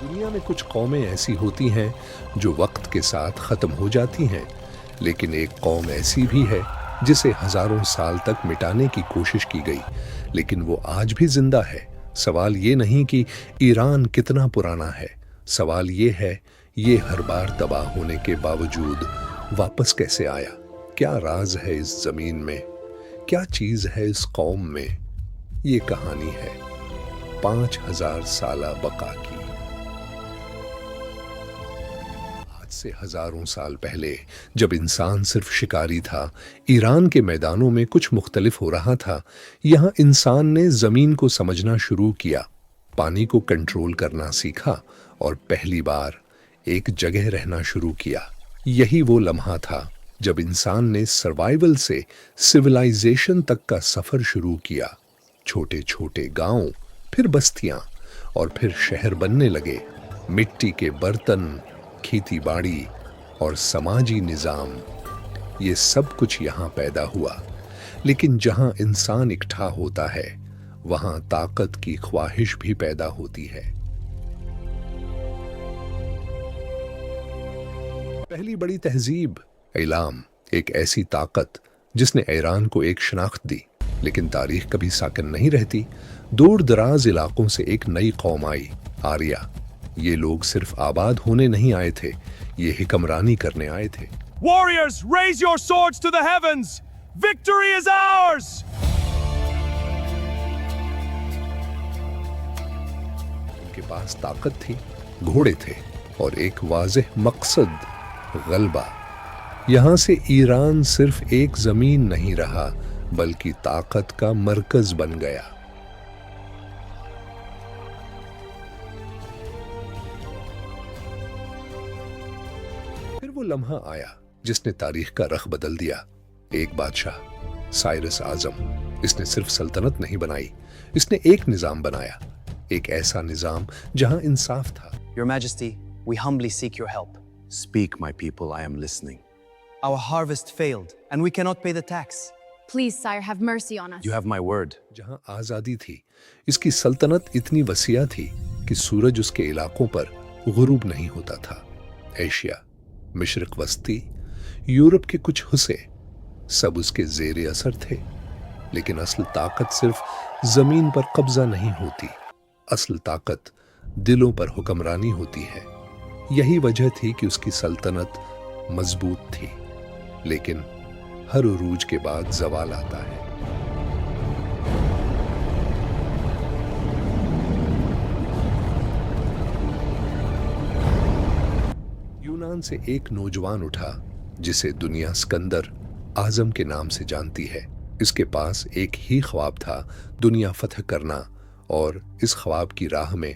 दुनिया में कुछ कौमें ऐसी होती हैं जो वक्त के साथ ख़त्म हो जाती हैं, लेकिन एक कौम ऐसी भी है जिसे हज़ारों साल तक मिटाने की कोशिश की गई, लेकिन वो आज भी जिंदा है। सवाल ये नहीं कि ईरान कितना पुराना है, सवाल ये है ये हर बार तबाह होने के बावजूद वापस कैसे आया। क्या राज है इस ज़मीन में, क्या चीज़ है इस कौम में। ये कहानी है 5000 साला बका की। से हजारों साल पहले जब इंसान सिर्फ शिकारी था, ईरान के मैदानों में कुछ मुख्तलिफ हो रहा था। यहाँ इंसान ने जमीन को समझना शुरू किया, पानी को कंट्रोल करना सीखा और पहली बार एक जगह रहना शुरू किया। यही वो लम्हा था जब इंसान ने सर्वाइवल से सिविलाइजेशन तक का सफर शुरू किया। छोटे छोटे गांव, फिर बस्तियां और फिर शहर बनने लगे। मिट्टी के बर्तन, खेती बाड़ी और समाजी निजाम, ये सब कुछ यहाँ पैदा हुआ। लेकिन जहाँ इंसान इकट्ठा होता है, वहाँ ताकत की ख्वाहिश भी पैदा होती है। पहली बड़ी तहजीब इलाम, एक ऐसी ताकत जिसने ईरान को एक शनाख्त दी। लेकिन तारीख कभी साकिन नहीं रहती। दूर दराज इलाकों से एक नई कौम आई, आर्या। ये लोग सिर्फ आबाद होने नहीं आए थे, ये हिक्मरानी करने आए थे। Warriors, raise your swords to the heavens! Victory is ours! उनके पास ताकत थी, घोड़े थे और एक वाज़ेह मकसद, गलबा। यहां से ईरान सिर्फ एक जमीन नहीं रहा, बल्कि ताकत का मरकज बन गया। वो लम्हा आया जिसने तारीख का रख बदल दिया। एक बादशाह साइरस आजम, इसने सिर्फ सल्तनत नहीं बनाई, इसने एक निजाम बनाया, एक ऐसा निजाम जहां इंसाफ था। Your Majesty, we humbly seek your help. Speak, my people, I am listening. Our harvest failed, and we cannot pay the tax. Please, sire, have mercy on us. You have my word. जहां आजादी थी, इसकी सल्तनत इतनी वसीया थी कि सूरज उसके इलाकों पर गुरूब नहीं होता था। एशिया, मशरिक वस्ती, यूरोप के कुछ हिस्से, सब उसके ज़ेरे असर थे। लेकिन असल ताकत सिर्फ जमीन पर कब्जा नहीं होती, असल ताकत दिलों पर हुक्मरानी होती है। यही वजह थी कि उसकी सल्तनत मजबूत थी, लेकिन हर उरूज के बाद जवाल आता है। यूनान से एक नौजवान उठा जिसे दुनिया सिकंदर आजम के नाम से जानती है। इसके पास एक ही ख्वाब था, दुनिया फतह करना, और इस ख्वाब की राह में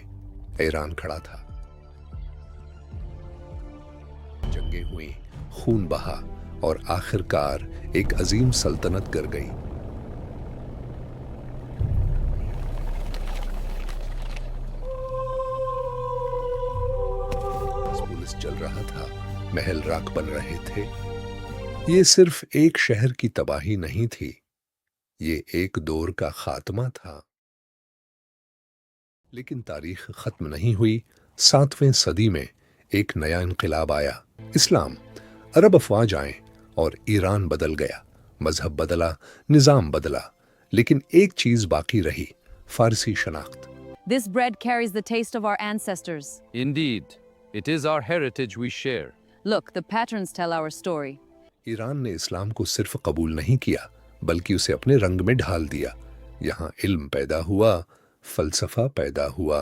ईरान खड़ा था। जंगें हुई, खून बहा और आखिरकार एक अजीम सल्तनत गिर गई। चल रहा था, महल राख बन रहे थे। ये सिर्फ एक शहर की तबाही नहीं थी, ये एक दौर का खात्मा था। लेकिन तारीख खत्म नहीं हुई। 7वीं सदी में एक नया इनकलाब आया, इस्लाम। अरब अफवाज आए और ईरान बदल गया। मजहब बदला, निजाम बदला, लेकिन एक चीज बाकी रही, फारसी शनाख्त। This bread carries the taste of our ancestors. Indeed. It is our heritage we share. Look, the patterns tell our story. Iran ने इस्लाम को सिर्फ कबूल नहीं किया, बल्कि उसे अपने रंग में ढाल दिया। यहाँ इल्म पैदा हुआ, फलसफा पैदा हुआ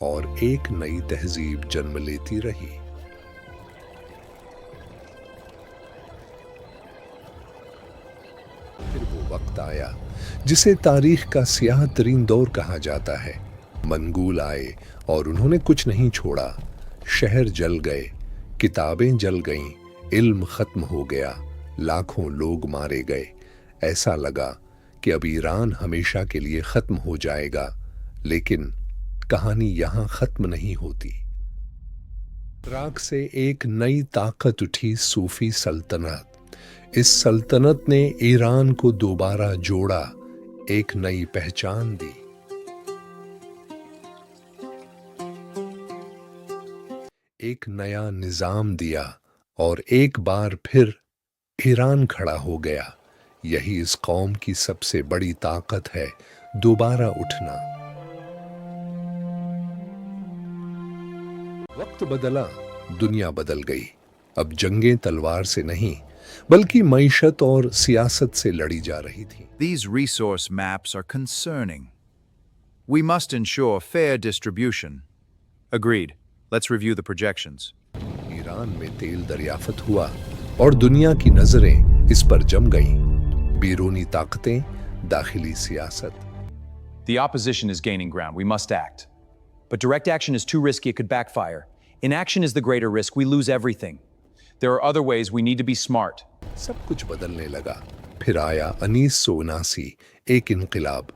और एक नई तहजीब जन्म लेती रही। फिर वो वक्त आया जिसे तारीख का स्याह तरीन दौर कहा जाता है। मंगूल आए और उन्होंने कुछ नहीं छोड़ा। शहर जल गए, किताबें जल गईं, इल्म खत्म हो गया, लाखों लोग मारे गए। ऐसा लगा कि अब ईरान हमेशा के लिए खत्म हो जाएगा, लेकिन कहानी यहां खत्म नहीं होती। राख से एक नई ताकत उठी, सूफी सल्तनत। इस सल्तनत ने ईरान को दोबारा जोड़ा, एक नई पहचान दी। एक नया निजाम दिया और एक बार फिर ईरान खड़ा हो गया। यही इस कौम की सबसे बड़ी ताकत है, दोबारा उठना। वक्त बदला, दुनिया बदल गई। अब जंगें तलवार से नहीं बल्कि मईशत और सियासत से लड़ी जा रही थी। These resource maps are concerning. We must ensure fair distribution. Agreed. Let's review the projections. Iran में तेल दरियाफत हुआ और दुनिया की नजरें इस पर जम गईं। बैरूनी ताकतें, दाखिली सियासत। The opposition is gaining ground. We must act. But direct action is too risky. It could backfire. Inaction is the greater risk. We lose everything. There are other ways. We need to be smart. सब कुछ बदलने लगा। फिर आया 1979, एक इनकलाब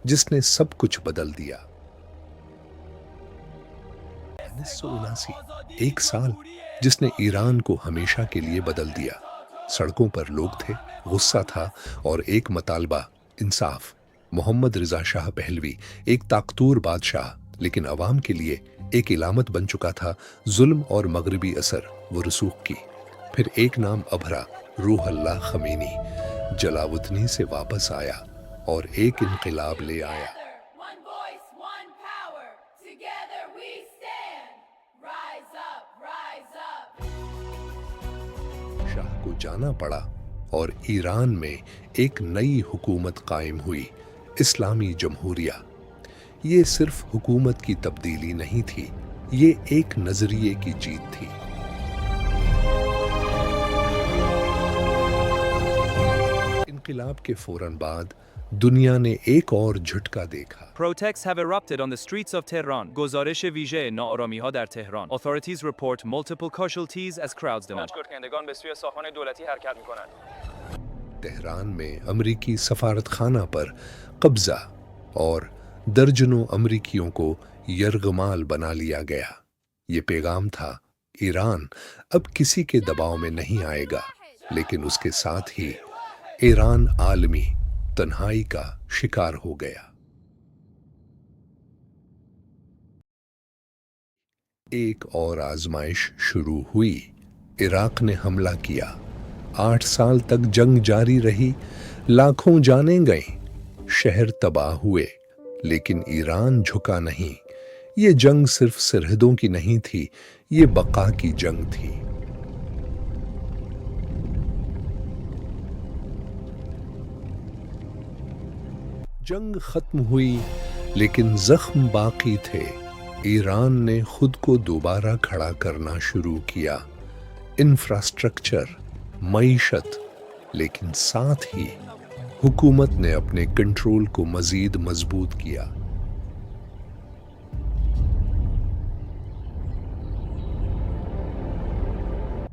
जिसने सब कुछ बदल दिया। 1979, एक साल जिसने ईरान को हमेशा के लिए बदल दिया। सड़कों पर लोग थे, गुस्सा था और एक मतालबा, इंसाफ। मोहम्मद रिजा शाह पहलवी एक ताकतूर बादशाह, लेकिन अवाम के लिए एक इलामत बन चुका था। जुल्म और मगरबी असर वो रसूख की। फिर एक नाम अभरा, रूह अल्लाह खमीनी, जलावतनी से वापस आया और एक इनकलाब ले आया। One voice, one power. Together we stand. Rise up, rise up. Shah को जाना पड़ा और ईरान में एक नई हुकूमत कायम हुई, इस्लामी जमहूरिया। ये सिर्फ हुकूमत की तब्दीली नहीं थी, ये एक नजरिए की जीत थी। इनकलाब के फौरन बाद दुनिया ने एक और झटका देखा। Protests have erupted on the streets of Tehran. گزارش ویژه ناآرامی‌ها در Tehran. Authorities report multiple casualties as crowds demonstrate. کنندگان به سوی ساختمان دولتی حرکت می‌کنند. तेहरान में अमरीकी सफारत खाना पर कब्जा और दर्जनों अमरीकियों को यरगमाल बना लिया गया। ये पैगाम था, ईरान अब किसी के दबाव में नहीं आएगा, लेकिन उसके साथ ही ईरान आलमी तन्हाई का शिकार हो गया। एक और आजमाइश शुरू हुई। इराक ने हमला किया। 8 साल तक जंग जारी रही, लाखों जानें गईं, शहर तबाह हुए, लेकिन ईरान झुका नहीं। ये जंग सिर्फ सरहदों की नहीं थी, ये बका की जंग थी। जंग खत्म हुई, लेकिन जख्म बाकी थे। ईरान ने खुद को दोबारा खड़ा करना शुरू किया। इंफ्रास्ट्रक्चर, मईशत, लेकिन साथ ही हुकूमत ने अपने कंट्रोल को मजीद मजबूत किया।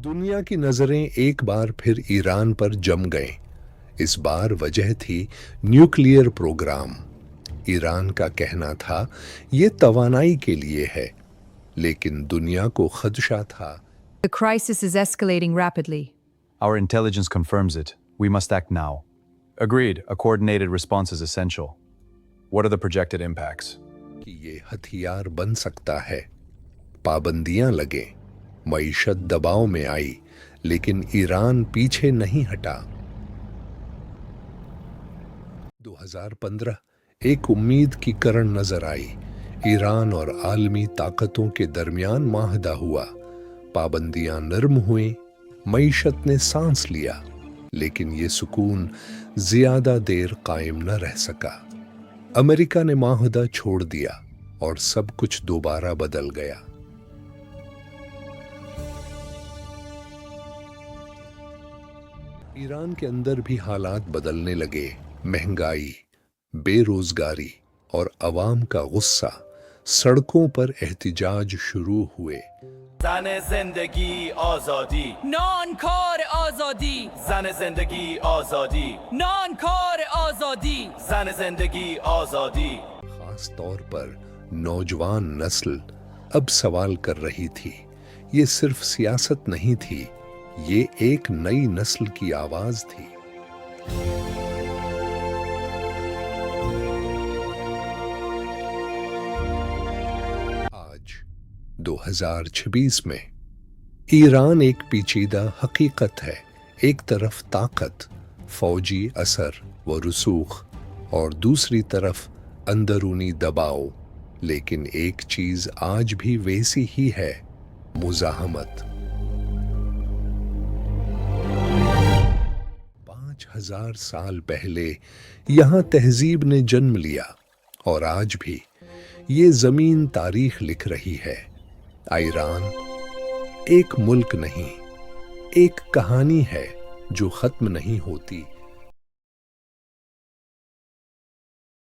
दुनिया की नजरें एक बार फिर ईरान पर जम गए। इस बार वजह थी न्यूक्लियर प्रोग्राम। ईरान का कहना था ये तवानाई के लिए है, लेकिन दुनिया को खदशा था। The crisis is escalating rapidly. Our intelligence confirms it. We must act now. Agreed. A coordinated response is essential. What are the projected impacts? कि ये हथियार बन सकता है। पाबंदियां लगे, मईशत दबाव में आई, लेकिन ईरान पीछे नहीं हटा। 2015 एक उम्मीद की किरण नजर आई। ईरान और आलमी ताकतों के दरमियान माहदा हुआ। पाबंदियां नरम हुई, मईशत ने सांस लिया, लेकिन ये सुकून ज्यादा देर कायम न रह सका। अमेरिका ने माहदा छोड़ दिया और सब कुछ दोबारा बदल गया। ईरान के अंदर भी हालात बदलने लगे। महंगाई, बेरोजगारी और अवाम का गुस्सा। सड़कों पर एहतिजाज शुरू हुए। زن زندگی آزادی نانکار آزادی زن زندگی آزادی نانکار آزادی زن زندگی آزادی खास तौर पर नौजवान नस्ल अब सवाल कर रही थी। ये सिर्फ सियासत नहीं थी, ये एक नई नस्ल की आवाज थी। आज 2026 में ईरान एक पेचीदा हकीकत है। एक तरफ ताकत, फौजी असर व रसूख और दूसरी तरफ अंदरूनी दबाव, लेकिन एक चीज आज भी वैसी ही है, मुजाहमत। 5000 साल पहले यहां तहजीब ने जन्म लिया और आज भी ये जमीन तारीख लिख रही है। ईरान एक मुल्क नहीं, एक कहानी है जो खत्म नहीं होती।